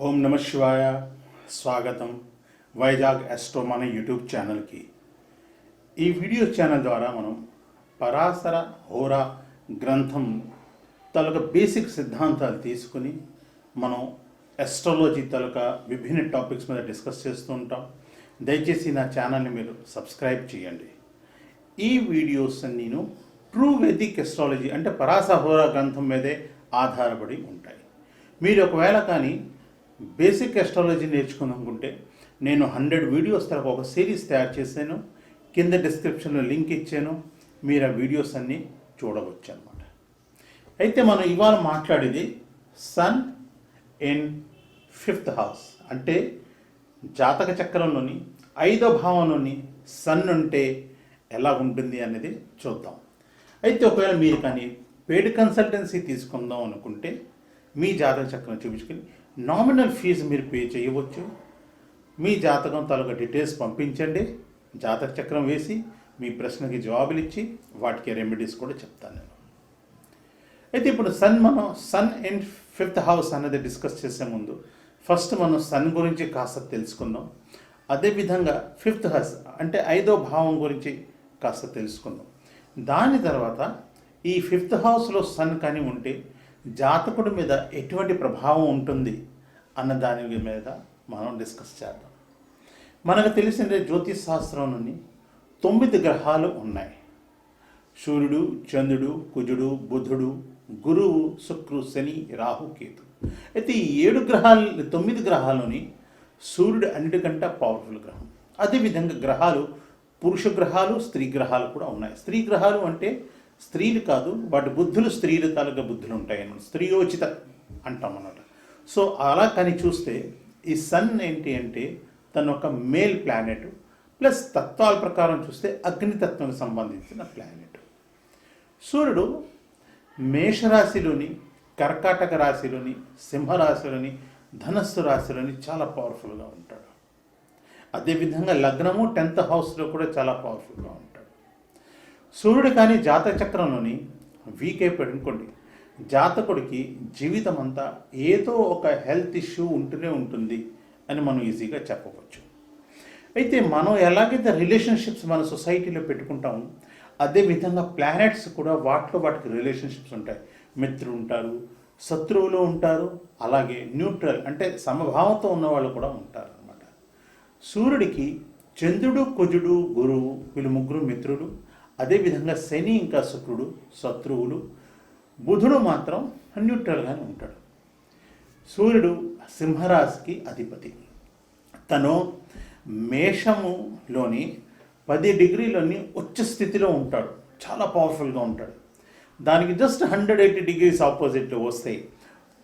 ఓం నమ శివాయ. స్వాగతం వైజాగ్ ఎస్ట్రో మన యూట్యూబ్ ఛానల్కి. ఈ వీడియో ఛానల్ ద్వారా మనం పరాశర హోరా గ్రంథం తాలూకా బేసిక్ సిద్ధాంతాలు తీసుకుని మనం ఎస్ట్రాలజీ తాలూకా విభిన్న టాపిక్స్ మీద డిస్కస్ చేస్తూ ఉంటాం. దయచేసి నా ఛానల్ని మీరు సబ్స్క్రైబ్ చేయండి. ఈ వీడియోస్ నేను ట్రూ వేదిక్ ఎస్ట్రాలజీ అంటే పరాశర హోరా గ్రంథం మీదే ఆధారపడి ఉంటాయి. మీరు ఒకవేళ కానీ బేసిక్ ఎస్ట్రాలజీ నేర్చుకుందనుకుంటే నేను 100 వీడియోస్ తరపు ఒక సిరీస్ తయారు చేశాను. కింద డిస్క్రిప్షన్లో లింక్ ఇచ్చాను. మీరు ఆ వీడియోస్ అన్నీ చూడవచ్చు అన్నమాట. అయితే మనం ఇవాళ మాట్లాడేది సన్ ఇన్ 5th హౌస్ అంటే జాతక చక్రంలోని 5వ భావంలోని సన్ ఉంటే ఎలా ఉంటుంది అనేది చూద్దాం. అయితే ఒకవేళ మీరు కానీ పెయిడ్ కన్సల్టెన్సీ తీసుకుందాం అనుకుంటే మీ జాతక చక్రం చూపించుకొని నామినల్ ఫీజు మీరు పే చేయవచ్చు. మీ జాతకం తాలూకా డీటెయిల్స్ పంపించండి. జాతక చక్రం వేసి మీ ప్రశ్నకి జవాబులు ఇచ్చి వాటికి రెమెడీస్ కూడా చెప్తాను నేను. అయితే ఇప్పుడు సన్ ఇన్ 5th హౌస్ అనేది డిస్కస్ చేసే ముందు ఫస్ట్ మనం సన్ గురించి కాస్త తెలుసుకుందాం. అదేవిధంగా 5th హౌస్ అంటే 5వ భావం గురించి కాస్త తెలుసుకుందాం. దాని తర్వాత ఈ 5th హౌస్లో సన్ కానీ ఉంటే జాతకుడి మీద ఎటువంటి ప్రభావం ఉంటుంది అన్న దాని మీద మనం డిస్కస్ చేద్దాం. మనకు తెలిసిన జ్యోతిష్ శాస్త్రం నుండి 9 గ్రహాలు ఉన్నాయి. సూర్యుడు, చంద్రుడు, కుజుడు, బుధుడు, గురువు, శుక్రు, శని, రాహు, కేతు. అయితే ఈ 9 గ్రహాలని సూర్యుడు అన్నిటికంటే పవర్ఫుల్ గ్రహం. అదేవిధంగా గ్రహాలు పురుష గ్రహాలు, స్త్రీ గ్రహాలు కూడా ఉన్నాయి. స్త్రీ గ్రహాలు అంటే స్త్రీలు కాదు, వాటి బుద్ధులు స్త్రీల తాలూకా బుద్ధులు ఉంటాయి అన్నమాట. స్త్రీయోచిత అంటాం అన్నమాట. సో అలా కానీ చూస్తే ఈ సన్ ఏంటి అంటే తను ఒక మేల్ ప్లానెట్ ప్లస్ తత్వాల ప్రకారం చూస్తే అగ్నితత్వానికి సంబంధించిన ప్లానెట్. సూర్యుడు మేషరాశిలోని, కర్కాటక రాశిలోని, సింహరాశిలోని, ధనస్సు రాశిలోని చాలా పవర్ఫుల్గా ఉంటాడు. అదేవిధంగా లగ్నము 10th హౌస్లో కూడా చాలా పవర్ఫుల్గా ఉంటాడు. సూర్యుడు కానీ జాతక చక్రంలోని వీక్ అయిపోయాడు అనుకోండి, జాతకుడికి జీవితం అంతా ఏదో ఒక హెల్త్ ఇష్యూ ఉంటూనే ఉంటుంది అని మనం ఈజీగా చెప్పవచ్చు. అయితే మనం ఎలాగైతే రిలేషన్షిప్స్ మన సొసైటీలో పెట్టుకుంటామో అదేవిధంగా ప్లానెట్స్ కూడా వాటికి రిలేషన్షిప్స్ ఉంటాయి. మిత్రులు ఉంటారు, శత్రువులు ఉంటారు, అలాగే న్యూట్రల్ అంటే సమభావంతో ఉన్నవాళ్ళు కూడా ఉంటారు అన్నమాట. సూర్యుడికి చంద్రుడు, కుజుడు, గురువు వీళ్ళు ముగ్గురు మిత్రులు. అదేవిధంగా శని ఇంకా శుక్రుడు శత్రువులు. బుధుడు మాత్రం న్యూట్రల్గానే ఉంటాడు. సూర్యుడు సింహరాశికి అధిపతి. తను మేషములోని 10 డిగ్రీలోని ఉచ్చ స్థితిలో ఉంటాడు, చాలా పవర్ఫుల్గా ఉంటాడు. దానికి జస్ట్ 180 డిగ్రీస్ ఆపోజిట్లో వస్తాయి.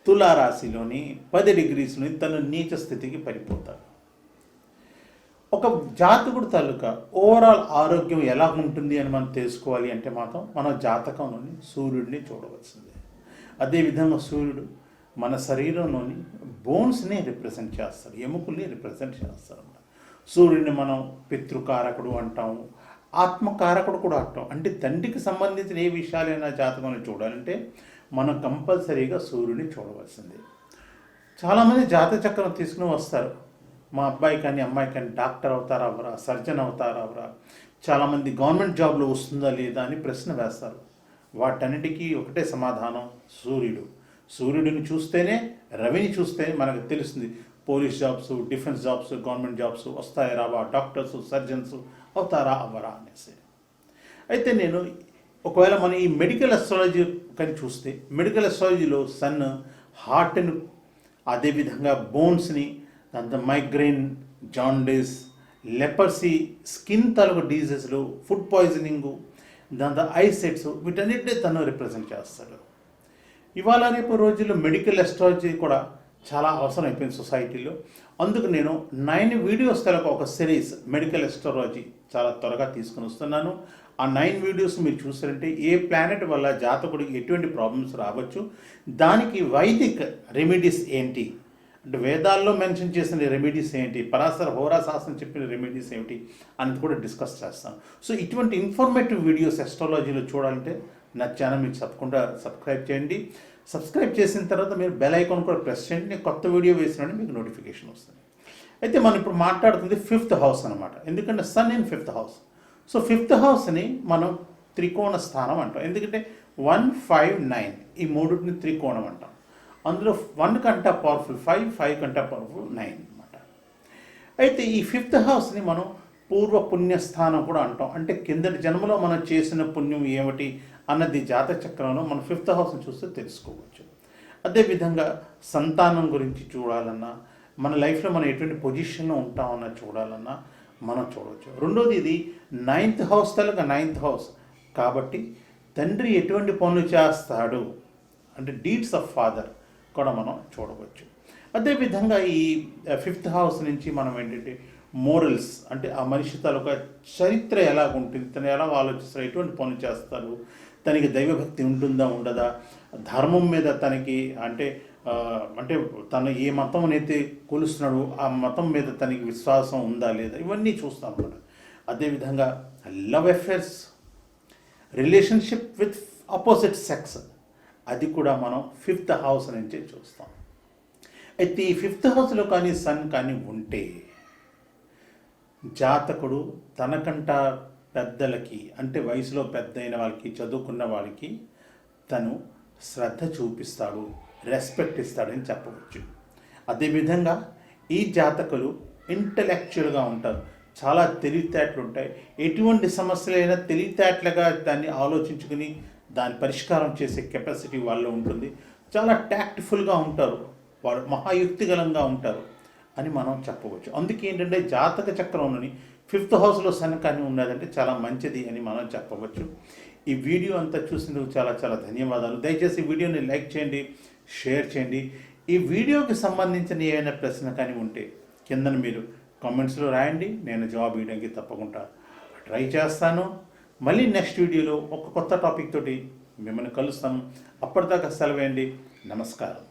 తులారాశిలోని 10 డిగ్రీస్లోని తను నీచ స్థితికి పడిపోతాడు. ఒక జాతకుడు తాలూకా ఓవరాల్ ఆరోగ్యం ఎలా ఉంటుంది అని మనం తెలుసుకోవాలి అంటే మాత్రం మన జాతకంలోని సూర్యుడిని చూడవలసిందే. అదేవిధంగా సూర్యుడు మన శరీరంలోని బోన్స్ని రిప్రజెంట్ చేస్తాడు, ఎముకల్ని రిప్రజెంట్ చేస్తాడు అన్నమాట. సూర్యుడిని మనం పితృకారకుడు అంటాము, ఆత్మకారకుడు కూడా అంటాం. అంటే తండ్రికి సంబంధించిన ఏ విషయాలైనా జాతకంలో చూడాలంటే మనం కంపల్సరీగా సూర్యుడిని చూడవలసిందే. చాలామంది జాతక చక్రం తీసుకుని వస్తారు. మా అబ్బాయి కానీ అమ్మాయి కానీ డాక్టర్ అవుతారా అవరా, సర్జన్ అవుతారా అవరా, చాలామంది గవర్నమెంట్ జాబ్లో వస్తుందా లేదా అని ప్రశ్న వేస్తారు. వాటన్నిటికీ ఒకటే సమాధానం, సూర్యుడిని చూస్తేనే, రవిని చూస్తేనే మనకు తెలుస్తుంది police jobs, defence jobs, government jobs వస్తాయి రావా, డాక్టర్స్, సర్జన్స్ అవుతారా అవరా అనేసి. అయితే నేను ఒకవేళ మనం ఈ మెడికల్ అస్ట్రాలజీ కానీ చూస్తే మెడికల్ అస్ట్రాలజీలో సన్ హార్ట్ను, అదేవిధంగా బోన్స్ని, దాంతో మైగ్రెయిన్, జాండీస్, లెపర్సీ, స్కిన్ తాలూకు డిజీజెస్లు, ఫుడ్ పాయిజనింగు, దాంతో ఐసెట్స్ వీటన్నిటినీ తను రిప్రజెంట్ చేస్తాడు. ఇవాళ రేపు రోజుల్లో మెడికల్ అస్ట్రాలజీ కూడా చాలా అవసరం అయిపోయింది సొసైటీలో. అందుకు నేను 9 వీడియోస్ తలకు ఒక సిరీస్ మెడికల్ అస్ట్రాలజీ చాలా త్వరగా తీసుకుని వస్తున్నాను. ఆ 9 వీడియోస్ మీరు చూసారంటే ఏ ప్లానెట్ వల్ల జాతకుడికి ఎటువంటి ప్రాబ్లమ్స్ రావచ్చు, దానికి వైదిక్ రెమెడీస్ ఏంటి అంటే వేదాల్లో మెన్షన్ చేసిన రెమెడీస్ ఏంటి, పరాశర హోరా శాస్త్రం చెప్పిన రెమెడీస్ ఏమిటి అనేది కూడా డిస్కస్ చేస్తాను. సో ఇటువంటి ఇన్ఫర్మేటివ్ వీడియోస్ అస్ట్రాలజీలో చూడాలంటే నా ఛానల్ మీకు తప్పకుండా సబ్స్క్రైబ్ చేయండి. సబ్స్క్రైబ్ చేసిన తర్వాత మీరు బెల్ ఐకాన్ కూడా ప్రెస్ చేయండి. నేను కొత్త వీడియో వేసినప్పుడు మీకు నోటిఫికేషన్ వస్తుంది. అయితే మనం ఇప్పుడు మాట్లాడుతుంది 5th హౌస్ అనమాట. ఎందుకంటే son in 5th house. So 5th హౌస్ని మనం త్రికోణ స్థానం అంటాం. ఎందుకంటే 1, 5, 9 ఈ మూడుని త్రికోణం అంటాం. అందులో 1 కంటే పవర్ఫుల్ 5, 5 కంటే పవర్ఫుల్ 9 అనమాట. అయితే ఈ 5th హౌస్ని మనం పూర్వ పుణ్యస్థానం కూడా అంటాం. అంటే కిందటి జన్మలో మనం చేసిన పుణ్యం ఏమిటి అన్నది జాతక చక్రంలో మనం 5th హౌస్ని చూస్తే తెలుసుకోవచ్చు. అదేవిధంగా సంతానం గురించి చూడాలన్నా, మన లైఫ్లో మనం ఎటువంటి పొజిషన్లో ఉంటామన్నా చూడాలన్నా మనం చూడవచ్చు. రెండోది ఇది 9th హౌస్ తలక 9th హౌస్ కాబట్టి తండ్రి ఎటువంటి పనులు చేస్తాడు అంటే డీడ్స్ ఆఫ్ ఫాదర్ కూడా మనం చూడవచ్చు. అదేవిధంగా ఈ 5th హౌస్ నుంచి మనం ఏంటంటే మోరల్స్ అంటే ఆ మనిషి తాలూకా చరిత్ర ఎలా ఉంటుంది, తను ఎలా ఆలోచిస్తారు, ఎటువంటి పనులు చేస్తారు, తనకి దైవభక్తి ఉంటుందా ఉండదా, ధర్మం మీద తనకి అంటే తను ఏ మతం అయితే కొలుస్తున్నాడు ఆ మతం మీద తనకి విశ్వాసం ఉందా లేదా, ఇవన్నీ చూస్తాం అన్నమాట. అదేవిధంగా love affairs, relationship with opposite sex, అది కూడా మనం 5th హౌస్ నుంచే చూస్తాం. అయితే ఈ 5th హౌస్లో కానీ సన్ కానీ ఉంటే జాతకుడు తనకంట పెద్దలకి అంటే వయసులో పెద్ద అయిన వాళ్ళకి, చదువుకున్న వాళ్ళకి తను శ్రద్ధ చూపిస్తాడు, రెస్పెక్ట్ ఇస్తాడని చెప్పవచ్చు. అదేవిధంగా ఈ జాతకులు ఇంటలెక్చువల్గా ఉంటారు, చాలా తెలివితేటలు ఉంటాయి. ఎటువంటి సమస్యలైనా తెలివితేటలుగా దాన్ని ఆలోచించుకుని దాని పరిష్కారం చేసే కెపాసిటీ వాళ్ళు ఉంటుంది. చాలా ట్యాక్ట్ఫుల్గా ఉంటారు, వాళ్ళు మహాయుక్తిగలంగా ఉంటారు అని మనం చెప్పవచ్చు. అందుకే ఏంటంటే జాతక చక్రంలోని 5th హౌస్లో సన్ కానీ ఉన్నదంటే చాలా మంచిది అని మనం చెప్పవచ్చు. ఈ వీడియో అంతా చూసినందుకు చాలా చాలా ధన్యవాదాలు. దయచేసి ఈ వీడియోని లైక్ చేయండి, షేర్ చేయండి. ఈ వీడియోకి సంబంధించిన ఏమైనా ప్రశ్న కానీ ఉంటే కిందన మీరు కామెంట్స్లో రాయండి, నేను జవాబు ఇవ్వడానికి తప్పకుండా ట్రై చేస్తాను. మళ్ళీ నెక్స్ట్ వీడియోలో ఒక కొత్త టాపిక్ తోటి మిమ్మల్ని కలుస్తాను. అప్పటిదాకా సెలవేయండి. నమస్కారం.